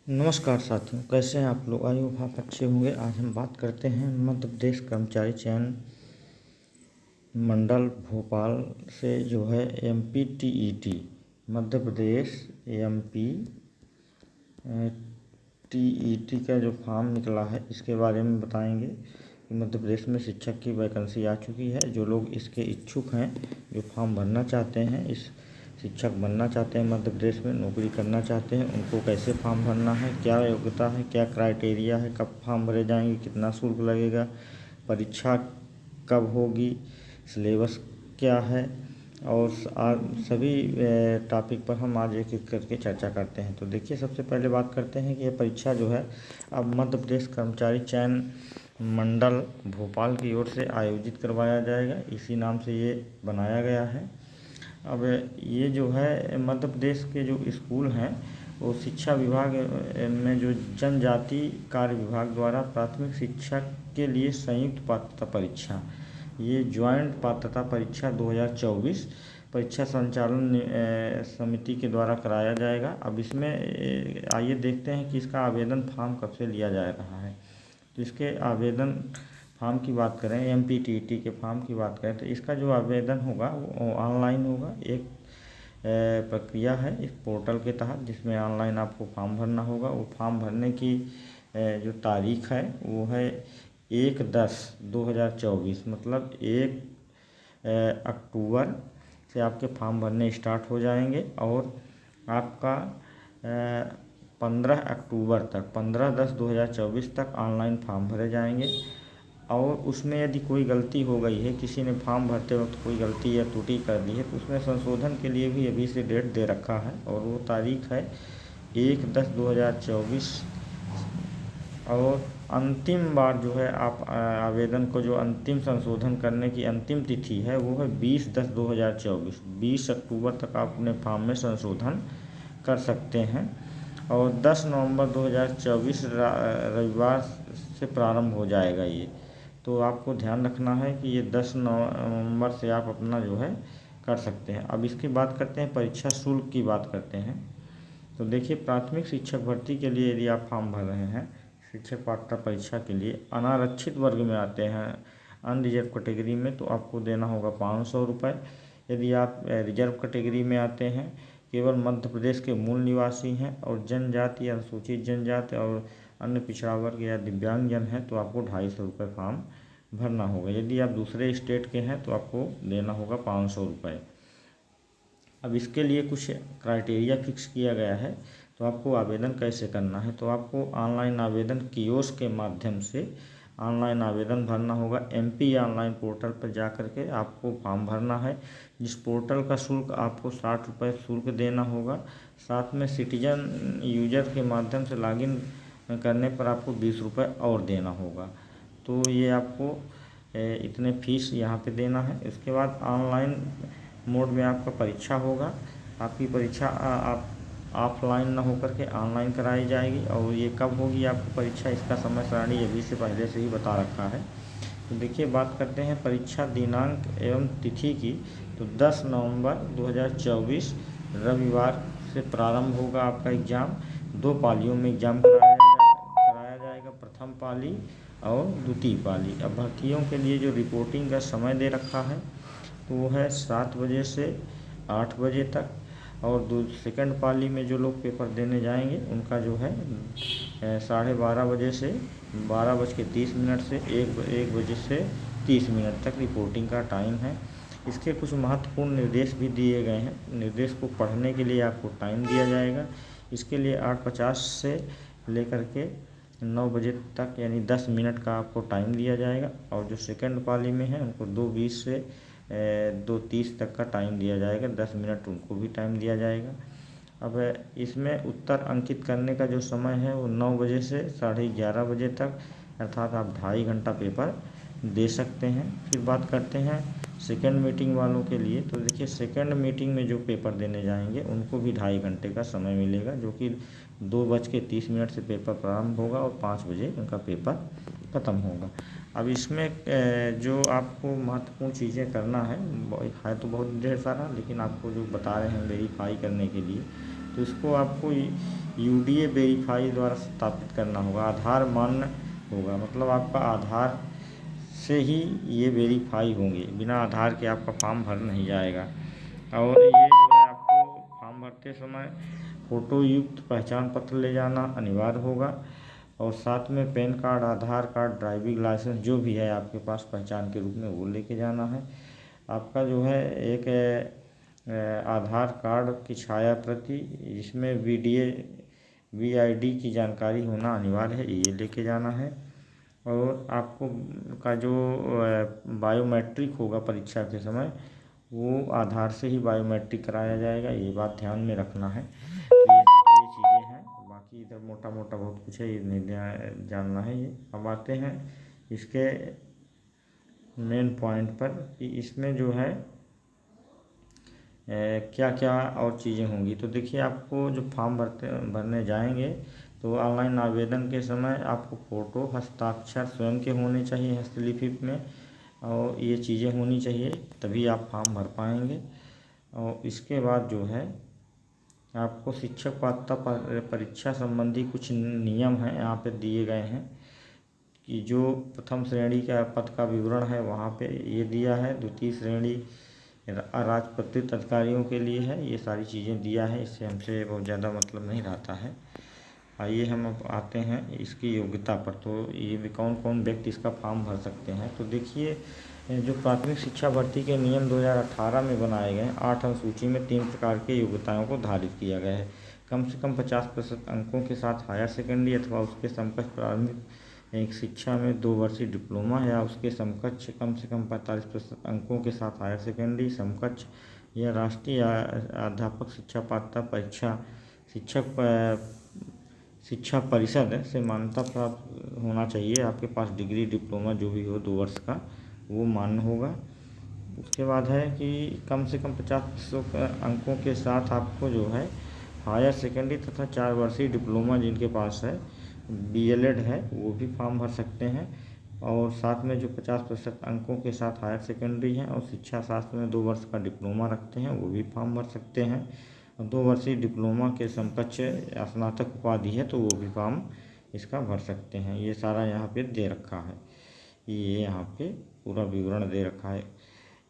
नमस्कार साथियों, कैसे हैं आप लोग। आई होप आप अच्छे होंगे। आज हम बात करते हैं मध्य प्रदेश कर्मचारी चयन मंडल भोपाल से जो है MPTET मध्य प्रदेश MPTET का जो फॉर्म निकला है इसके बारे में बताएंगे कि मध्य प्रदेश में शिक्षक की वैकेंसी आ चुकी है। जो लोग इसके इच्छुक हैं, जो फॉर्म भरना चाहते हैं, इस शिक्षक बनना चाहते हैं, मध्य प्रदेश में नौकरी करना चाहते हैं, उनको कैसे फॉर्म भरना है, क्या योग्यता है, क्या क्राइटेरिया है, कब फॉर्म भरे जाएंगे, कितना शुल्क लगेगा, परीक्षा कब होगी, सिलेबस क्या है, और सभी टॉपिक पर हम आज एक एक करके चर्चा करते हैं। तो देखिए, सबसे पहले बात करते हैं कि ये परीक्षा जो है अब मध्य प्रदेश कर्मचारी चयन मंडल भोपाल की ओर से आयोजित करवाया जाएगा। इसी नाम से ये बनाया गया है। अब ये जो है मध्य प्रदेश के जो स्कूल हैं वो शिक्षा विभाग में जो जनजाति कार्य विभाग द्वारा प्राथमिक शिक्षक के लिए संयुक्त पात्रता परीक्षा, ये ज्वाइंट पात्रता परीक्षा 2024 परीक्षा संचालन समिति के द्वारा कराया जाएगा। अब इसमें आइए देखते हैं कि इसका आवेदन फॉर्म कब से लिया जा रहा है। तो इसके आवेदन फॉर्म की बात करें, MPTET के फॉर्म की बात करें, तो इसका जो आवेदन होगा वो ऑनलाइन होगा। एक प्रक्रिया है इस पोर्टल के तहत, जिसमें ऑनलाइन आपको फॉर्म भरना होगा। वो फॉर्म भरने की जो तारीख है वो है 1/10/2024, मतलब 1 अक्टूबर से आपके फॉर्म भरने स्टार्ट हो जाएंगे और आपका 15 अक्टूबर तक 15/10/2024 तक ऑनलाइन फॉर्म भरे जाएंगे। और उसमें यदि कोई गलती हो गई है, किसी ने फॉर्म भरते वक्त कोई गलती या त्रुटि कर दी है, तो उसमें संशोधन के लिए भी अभी से डेट दे रखा है और वो तारीख है 1/10/2024। और अंतिम बार जो है आप आवेदन को जो अंतिम संशोधन करने की अंतिम तिथि है वो है 20/10/2024। 20 अक्टूबर तक आप अपने फॉर्म में संशोधन कर सकते हैं। और 10 नवंबर 2024 रविवार से प्रारंभ हो जाएगा ये। तो आपको ध्यान रखना है कि ये 10 नवंबर से आप अपना जो है कर सकते हैं। अब इसकी बात करते हैं, परीक्षा शुल्क की बात करते हैं। तो देखिए, प्राथमिक शिक्षक भर्ती के लिए यदि आप फॉर्म भर रहे हैं शिक्षक पात्रता परीक्षा के लिए, अनारक्षित वर्ग में आते हैं, अनरिजर्व कैटेगरी में, तो आपको देना होगा 500 रुपये। यदि आप रिजर्व कैटेगरी में आते हैं, केवल मध्य प्रदेश के मूल निवासी हैं और जनजाति या अनुसूचित जनजाति और अन्य पिछड़ा वर्ग या दिव्यांगजन है, तो आपको 250 रुपये फॉर्म भरना होगा। यदि आप दूसरे स्टेट के हैं तो आपको देना होगा 500 रुपये। अब इसके लिए कुछ क्राइटेरिया फिक्स किया गया है। तो आपको आवेदन कैसे करना है, तो आपको ऑनलाइन आवेदन कियोस्क के माध्यम से ऑनलाइन आवेदन भरना होगा। MP ऑनलाइन पोर्टल पर जा कर के आपको फॉर्म भरना है, जिस पोर्टल का शुल्क आपको 60 रुपये शुल्क देना होगा। साथ में सिटीजन यूजर के माध्यम से लॉगिन करने पर आपको 20 रुपये और देना होगा। तो ये आपको इतने फीस यहाँ पे देना है। इसके बाद ऑनलाइन मोड में आपका परीक्षा होगा। आपकी परीक्षा आप ऑफलाइन ना होकर के ऑनलाइन कराई जाएगी। और ये कब होगी आपकी परीक्षा, इसका समय सारणी अभी से पहले से ही बता रखा है। तो देखिए, बात करते हैं परीक्षा दिनांक एवं तिथि की। तो 10 नवंबर 2024 रविवार से प्रारंभ होगा आपका एग्ज़ाम। 2 पालियों में एग्ज़ाम कराया जाएगा, प्रथम पाली और द्वितीय पाली। अभ्यर्थियों के लिए जो रिपोर्टिंग का समय दे रखा है तो वो है 7 बजे से 8 बजे तक। और सेकंड पाली में जो लोग पेपर देने जाएंगे उनका जो है 12:30 बजे से 12:30 से 1 बजे से 30 मिनट तक रिपोर्टिंग का टाइम है। इसके कुछ महत्वपूर्ण निर्देश भी दिए गए हैं। निर्देश को पढ़ने के लिए आपको टाइम दिया जाएगा। इसके लिए 8:50 से लेकर के 9 बजे तक यानी 10 मिनट का आपको टाइम दिया जाएगा। और जो सेकंड पाली में है उनको 2:20 से 2:30 तक का टाइम दिया जाएगा, 10 मिनट उनको भी टाइम दिया जाएगा। अब इसमें उत्तर अंकित करने का जो समय है वो 9 बजे से 11:30 बजे तक, अर्थात आप 2.5 घंटा पेपर दे सकते हैं। फिर बात करते हैं सेकंड मीटिंग वालों के लिए। तो देखिए, सेकंड मीटिंग में जो पेपर देने जाएंगे उनको भी 2.5 घंटे का समय मिलेगा, जो कि 2:30 से पेपर प्रारंभ होगा और 5 बजे उनका पेपर ख़त्म होगा। अब इसमें जो आपको महत्वपूर्ण चीज़ें करना है तो बहुत ढेर सारा, लेकिन आपको जो बता रहे हैं वेरीफाई करने के लिए, तो इसको आपको UDA वेरीफाई द्वारा सत्यापित करना होगा। आधार मान्य होगा, मतलब आपका आधार से ही ये वेरीफाई होंगे, बिना आधार के आपका फॉर्म भर नहीं जाएगा। और ये जो है आपको फॉर्म भरते समय फ़ोटो युक्त पहचान पत्र ले जाना अनिवार्य होगा, और साथ में पैन कार्ड, आधार कार्ड, ड्राइविंग लाइसेंस जो भी है आपके पास पहचान के रूप में वो लेके जाना है। आपका जो है एक आधार कार्ड की छाया प्रति, जिसमें VID की जानकारी होना अनिवार्य है, ये लेके जाना है। और आपको का जो बायोमेट्रिक होगा परीक्षा के समय, वो आधार से ही बायोमेट्रिक कराया जाएगा, ये बात ध्यान में रखना है। तो ये चीज़ें हैं, बाकी इधर मोटा मोटा बहुत कुछ है, ये नहीं जानना है ये। अब आते हैं इसके मेन पॉइंट पर कि इसमें जो है क्या क्या और चीज़ें होंगी। तो देखिए, आपको जो फॉर्म भरने जाएंगे तो ऑनलाइन आवेदन के समय आपको फ़ोटो, हस्ताक्षर स्वयं के होने चाहिए हस्तलिपि में, और ये चीज़ें होनी चाहिए, तभी आप फॉर्म भर पाएंगे। और इसके बाद जो है आपको शिक्षक पात्रता परीक्षा संबंधी कुछ नियम हैं यहाँ पे दिए गए हैं, कि जो प्रथम श्रेणी का पद का विवरण है वहाँ पे ये दिया है, द्वितीय श्रेणी राजपत्रित अधिकारियों के लिए है, ये सारी चीज़ें दिया है। इससे हमसे बहुत ज़्यादा मतलब नहीं रहता है। आइए हम अब आते हैं इसकी योग्यता पर। तो ये भी कौन कौन व्यक्ति इसका फॉर्म भर सकते हैं। तो देखिए, जो प्राथमिक शिक्षा भर्ती के नियम 2018 में बनाए गए 8 अनुसूची में 3 प्रकार की योग्यताओं को धारित किया गया है। कम से कम 50% अंकों के साथ हायर सेकेंडरी अथवा उसके समकक्ष प्रारंभिक एक शिक्षा में 2 वर्षीय डिप्लोमा, या उसके समकक्ष कम से कम 45% अंकों के साथ हायर सेकेंडरी समकक्ष, या राष्ट्रीय अध्यापक शिक्षा पात्रता परीक्षा शिक्षा परिषद से मान्यता प्राप्त होना चाहिए। आपके पास डिग्री, डिप्लोमा जो भी हो 2 वर्ष का, वो मान्य होगा। उसके बाद है कि कम से कम 50% अंकों के साथ आपको जो है हायर सेकेंडरी तथा 4 वर्षीय डिप्लोमा जिनके पास है, DLED है, वो भी फॉर्म भर सकते हैं। और साथ में जो 50% अंकों के साथ हायर सेकेंडरी हैं और शिक्षा शास्त्र में 2 वर्ष का डिप्लोमा रखते हैं, वो भी फॉर्म भर सकते हैं। 2 वर्षीय डिप्लोमा के समकक्ष स्नातक उपाधि है, तो वो भी फॉर्म इसका भर सकते हैं। ये सारा यहाँ पे दे रखा है, ये यहाँ पे पूरा विवरण दे रखा है।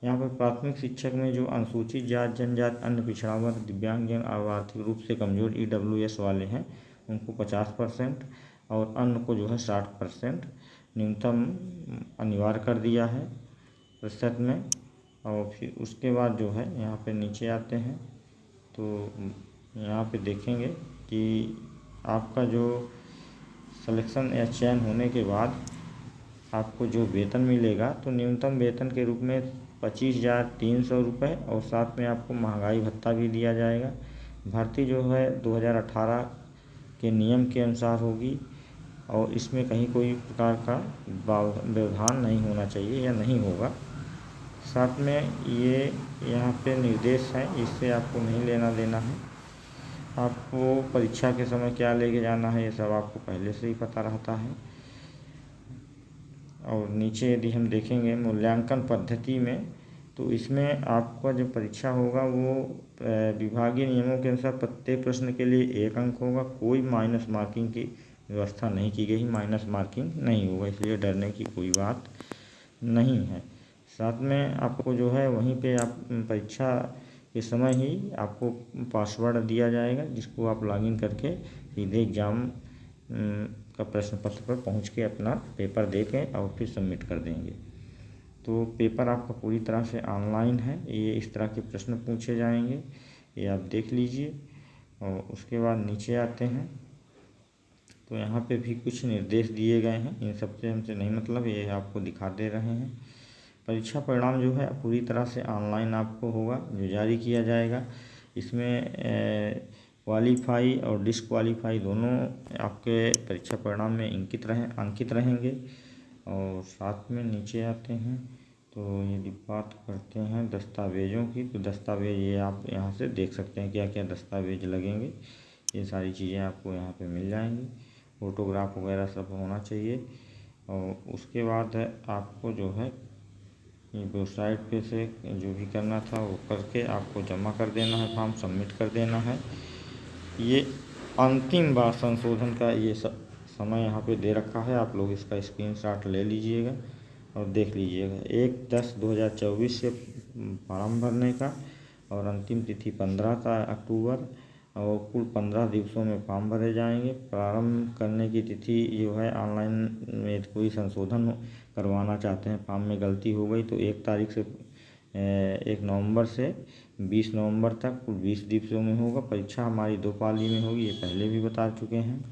यहाँ पर प्राथमिक शिक्षक में जो अनुसूचित जाति, जनजाति, अन्य पिछड़ा वर्ग, दिव्यांगजन और आर्थिक रूप से कमजोर EWS वाले हैं, उनको 50%, और अन्य को जो है 60% न्यूनतम अनिवार्य कर दिया है प्रतिशत में। और फिर उसके बाद जो है यहाँ पे नीचे आते हैं तो यहाँ पे देखेंगे कि आपका जो सिलेक्शन या चयन होने के बाद आपको जो वेतन मिलेगा, तो न्यूनतम वेतन के रूप में 25,300 रुपये, और साथ में आपको महंगाई भत्ता भी दिया जाएगा। भर्ती जो है 2018 के नियम के अनुसार होगी, और इसमें कहीं कोई प्रकार का व्यवधान नहीं होना चाहिए या नहीं होगा। साथ में ये यहाँ पे निर्देश हैं, इससे आपको नहीं लेना देना है। आपको परीक्षा के समय क्या लेके जाना है, ये सब आपको पहले से ही पता रहता है। और नीचे यदि हम देखेंगे मूल्यांकन पद्धति में, तो इसमें आपका जो परीक्षा होगा वो विभागीय नियमों के अनुसार प्रत्येक प्रश्न के लिए 1 अंक होगा। कोई माइनस मार्किंग की व्यवस्था नहीं की गई, माइनस मार्किंग नहीं होगा, इसलिए डरने की कोई बात नहीं है। साथ में आपको जो है वहीं पे आप परीक्षा के समय ही आपको पासवर्ड दिया जाएगा, जिसको आप लॉगिन करके सीधे एग्ज़ाम का प्रश्न पत्र पर पहुंच के अपना पेपर दे के और फिर सबमिट कर देंगे। तो पेपर आपका पूरी तरह से ऑनलाइन है, ये इस तरह के प्रश्न पूछे जाएंगे, ये आप देख लीजिए। और उसके बाद नीचे आते हैं तो यहाँ पे भी कुछ निर्देश दिए गए हैं, इन सबसे हमसे नहीं मतलब, ये आपको दिखा दे रहे हैं। परीक्षा परिणाम जो है पूरी तरह से ऑनलाइन आपको होगा, जो जारी किया जाएगा। इसमें क्वालीफाई और डिसक्वालीफाई दोनों आपके परीक्षा परिणाम में अंकित रहेंगे। और साथ में नीचे आते हैं तो यदि बात करते हैं दस्तावेज़ों की, तो दस्तावेज़ ये आप यहाँ से देख सकते हैं क्या क्या दस्तावेज़ लगेंगे, ये सारी चीज़ें आपको यहाँ पे मिल जाएंगी। फ़ोटोग्राफ वगैरह सब होना चाहिए। और उसके बाद आपको जो है ये वेबसाइट पे से जो भी करना था वो करके आपको जमा कर देना है, फॉर्म सबमिट कर देना है। ये अंतिम बार संशोधन का ये समय यहाँ पे दे रखा है, आप लोग इसका स्क्रीनशॉट ले लीजिएगा और देख लीजिएगा। 1/10/2024 से फॉर्म भरने का और अंतिम तिथि 15 अक्टूबर और कुल 15 दिवसों में फॉर्म भरे जाएंगे। प्रारंभ करने की तिथि जो है ऑनलाइन में कोई संशोधन करवाना चाहते हैं, फॉर्म में गलती हो गई तो 1 तारीख से 1 नवंबर से 20 नवंबर तक कुल 20 दिवसों में होगा। परीक्षा हमारी 2 पाली में होगी, ये पहले भी बता चुके हैं,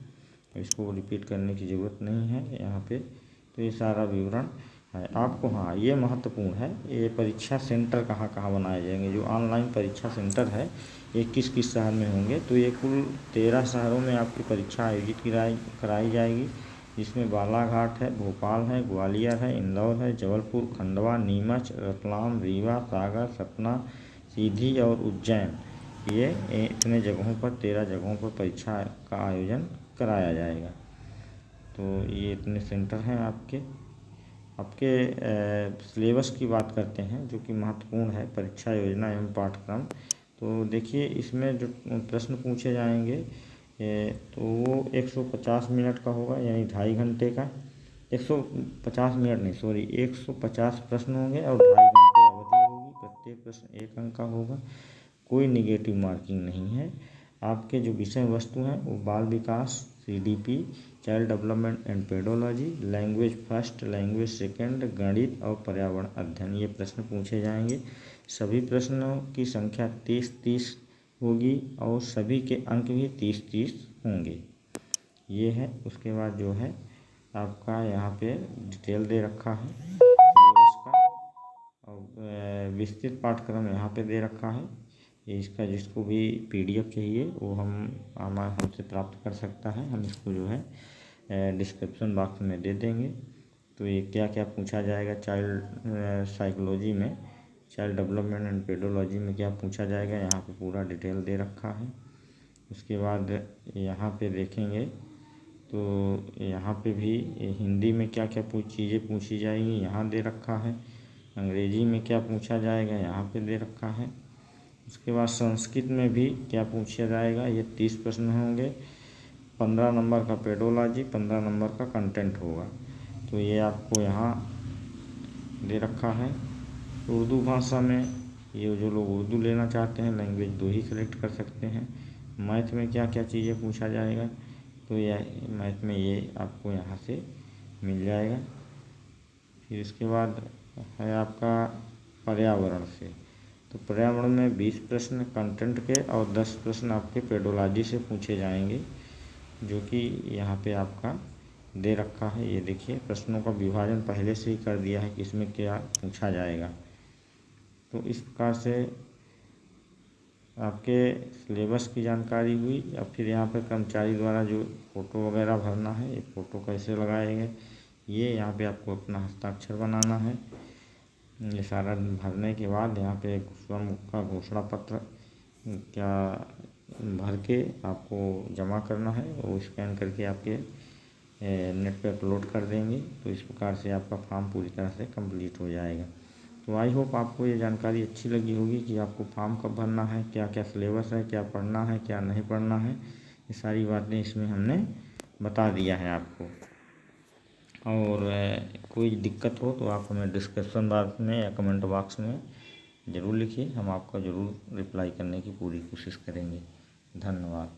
इसको रिपीट करने की ज़रूरत नहीं है यहाँ पे। तो ये सारा विवरण है आपको। हाँ, ये महत्वपूर्ण है, ये परीक्षा सेंटर कहाँ कहाँ बनाए जाएंगे। जो ऑनलाइन परीक्षा सेंटर है ये किस किस शहर में होंगे, तो ये कुल 13 शहरों में आपकी परीक्षा आयोजित कराई जाएगी, जिसमें बालाघाट है, भोपाल है, ग्वालियर है, इंदौर है, जबलपुर, खंडवा, नीमच, रतलाम, रीवा, सागर, सतना, सीधी और उज्जैन। ये इतने जगहों पर 13 जगहों पर परीक्षा का आयोजन कराया जाएगा। तो ये इतने सेंटर हैं आपके सिलेबस की बात करते हैं जो कि महत्वपूर्ण है, परीक्षा योजना एवं पाठ्यक्रम। तो देखिए इसमें जो प्रश्न पूछे जाएंगे तो वो 150 मिनट का होगा, यानी 2.5 घंटे का। 150 मिनट नहीं, सॉरी, 150 प्रश्न होंगे और 2.5 घंटे अवधि होगी। प्रत्येक प्रश्न 1 अंक का होगा, कोई निगेटिव मार्किंग नहीं है। आपके जो विषय वस्तु हैं वो बाल विकास, CDP, child development and pedology, language first, language second, गणित और पर्यावरण अध्ययन, ये प्रश्न पूछे जाएंगे। सभी प्रश्नों की संख्या 30-30 होगी और सभी के अंक भी 30-30 होंगे। ये है। उसके बाद जो है आपका यहाँ पे डिटेल दे रखा है सिलेबस का और विस्तृत पाठ्यक्रम यहाँ पे दे रखा है। इसका जिसको भी PDF चाहिए वो हमसे प्राप्त कर सकता है, हम इसको जो है डिस्क्रिप्शन बॉक्स में दे देंगे। तो ये क्या क्या पूछा जाएगा चाइल्ड साइकोलॉजी में, चाइल्ड डेवलपमेंट एंड पेडोलॉजी में क्या पूछा जाएगा, यहाँ पे पूरा डिटेल दे रखा है। उसके बाद यहाँ पे देखेंगे तो यहाँ पे भी हिंदी में क्या क्या चीज़ें पूछी जाएंगी यहाँ दे रखा है। अंग्रेजी में क्या पूछा जाएगा यहाँ पे दे रखा है। उसके बाद संस्कृत में भी क्या पूछा जाएगा, ये 30 प्रश्न होंगे। 15 नंबर का पेडोलॉजी, 15 नंबर का कंटेंट होगा। तो ये आपको यहाँ दे रखा है। उर्दू भाषा में ये जो लोग उर्दू लेना चाहते हैं लैंग्वेज 2 ही सेलेक्ट कर सकते हैं। मैथ में क्या क्या चीज़ें पूछा जाएगा, तो यह मैथ में ये आपको यहाँ से मिल जाएगा। फिर इसके बाद है आपका पर्यावरण से, तो पर्यावरण में 20 प्रश्न कंटेंट के और 10 प्रश्न आपके पेडोलॉजी से पूछे जाएंगे, जो कि यहाँ पे आपका दे रखा है। ये देखिए प्रश्नों का विभाजन पहले से ही कर दिया है कि इसमें क्या पूछा जाएगा। तो इस प्रकार से आपके सिलेबस की जानकारी हुई। अब फिर यहाँ पे कर्मचारी द्वारा जो फ़ोटो वगैरह भरना है, ये फ़ोटो कैसे लगाएंगे, ये यहाँ पे आपको अपना हस्ताक्षर बनाना है। ये सारा भरने के बाद यहाँ पे स्वयं का घोषणा पत्र क्या भर के आपको जमा करना है, वो स्कैन करके आपके नेट पे अपलोड कर देंगे। तो इस प्रकार से आपका फॉर्म पूरी तरह से कंप्लीट हो जाएगा। तो आई होप आपको ये जानकारी अच्छी लगी होगी कि आपको फॉर्म कब भरना है, क्या क्या सिलेबस है, क्या पढ़ना है, क्या नहीं पढ़ना है, ये सारी बातें इसमें हमने बता दिया है आपको। और कोई दिक्कत हो तो आप हमें डिस्क्रिप्शन बॉक्स में या कमेंट बॉक्स में ज़रूर लिखिए, हम आपका ज़रूर रिप्लाई करने की पूरी कोशिश करेंगे। धन्यवाद।